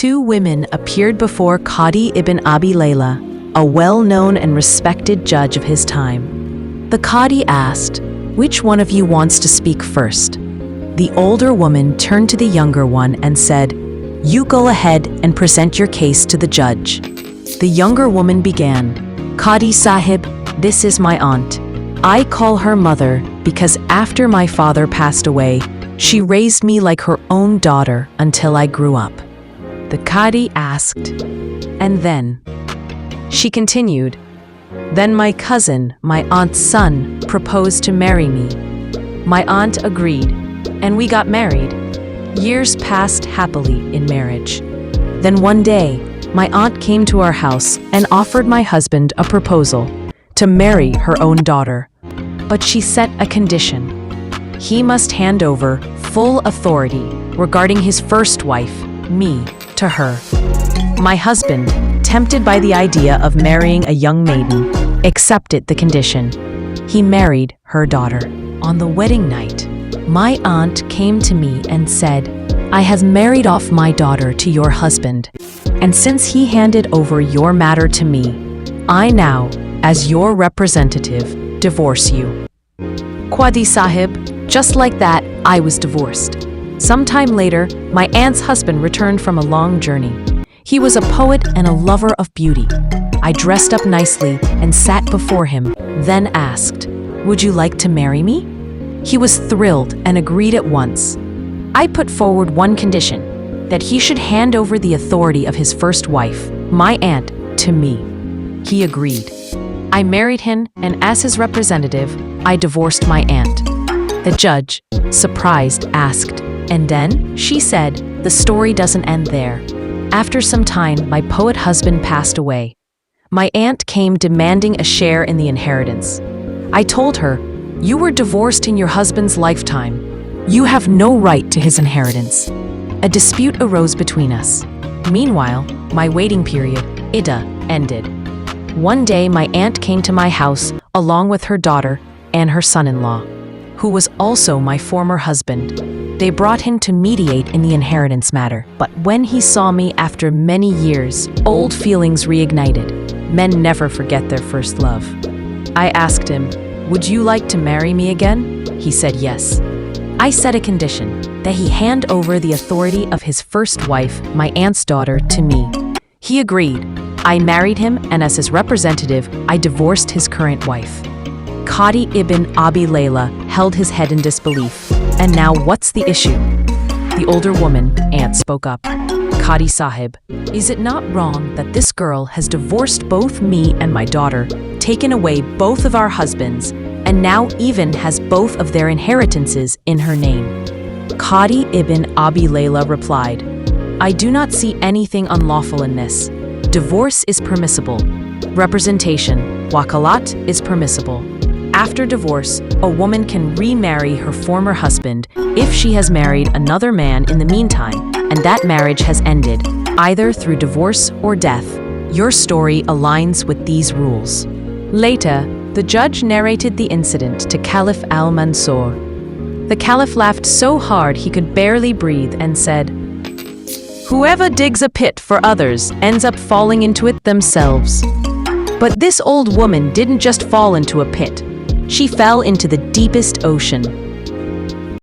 Two women appeared before Qazi Ibn Abi Layla, a well-known and respected judge of his time. The Qadi asked, "Which one of you wants to speak first?" The older woman turned to the younger one and said, "You go ahead and present your case to the judge." The younger woman began, "Qadi Sahib, this is my aunt. I call her mother because after my father passed away, she raised me like her own daughter until I grew up." The Qadi asked, "And then?" She continued, "Then my cousin, my aunt's son, proposed to marry me. My aunt agreed, and we got married. Years passed happily in marriage. Then one day, my aunt came to our house and offered my husband a proposal to marry her own daughter. But she set a condition. He must hand over full authority regarding his first wife, me, to her. My husband, tempted by the idea of marrying a young maiden, accepted the condition. He married her daughter. On the wedding night, my aunt came to me and said, 'I have married off my daughter to your husband, and since he handed over your matter to me, I now, as your representative, divorce you.' Qadi Sahib, just like that, I was divorced. Sometime later, my aunt's husband returned from a long journey. He was a poet and a lover of beauty. I dressed up nicely and sat before him, then asked, 'Would you like to marry me?' He was thrilled and agreed at once. I put forward one condition, that he should hand over the authority of his first wife, my aunt, to me. He agreed. I married him, and as his representative, I divorced my aunt. The judge, surprised, asked, 'And then?' She said, 'The story doesn't end there. After some time, my poet husband passed away. My aunt came demanding a share in the inheritance. I told her, 'You were divorced in your husband's lifetime. You have no right to his inheritance.' A dispute arose between us. Meanwhile, my waiting period, Idda, ended. One day, my aunt came to my house along with her daughter and her son-in-law, who was also my former husband. They brought him to mediate in the inheritance matter. But when he saw me after many years, old feelings reignited. Men never forget their first love. I asked him, 'Would you like to marry me again?' He said yes. I set a condition, that he hand over the authority of his first wife, my aunt's daughter, to me. He agreed. I married him, and as his representative, I divorced his current wife." Qazi Ibn Abi Layla held his head in disbelief. "And now what's the issue?" The older woman, aunt, spoke up. "Qadi Sahib, is it not wrong that this girl has divorced both me and my daughter, taken away both of our husbands, and now even has both of their inheritances in her name?" Qazi Ibn Abi Layla replied, "I do not see anything unlawful in this. Divorce is permissible. Representation, wakalat, is permissible. After divorce, a woman can remarry her former husband if she has married another man in the meantime, and that marriage has ended, either through divorce or death. Your story aligns with these rules." Later, the judge narrated the incident to Caliph al-Mansur. The Caliph laughed so hard he could barely breathe and said, "Whoever digs a pit for others ends up falling into it themselves." But this old woman didn't just fall into a pit. She fell into the deepest ocean.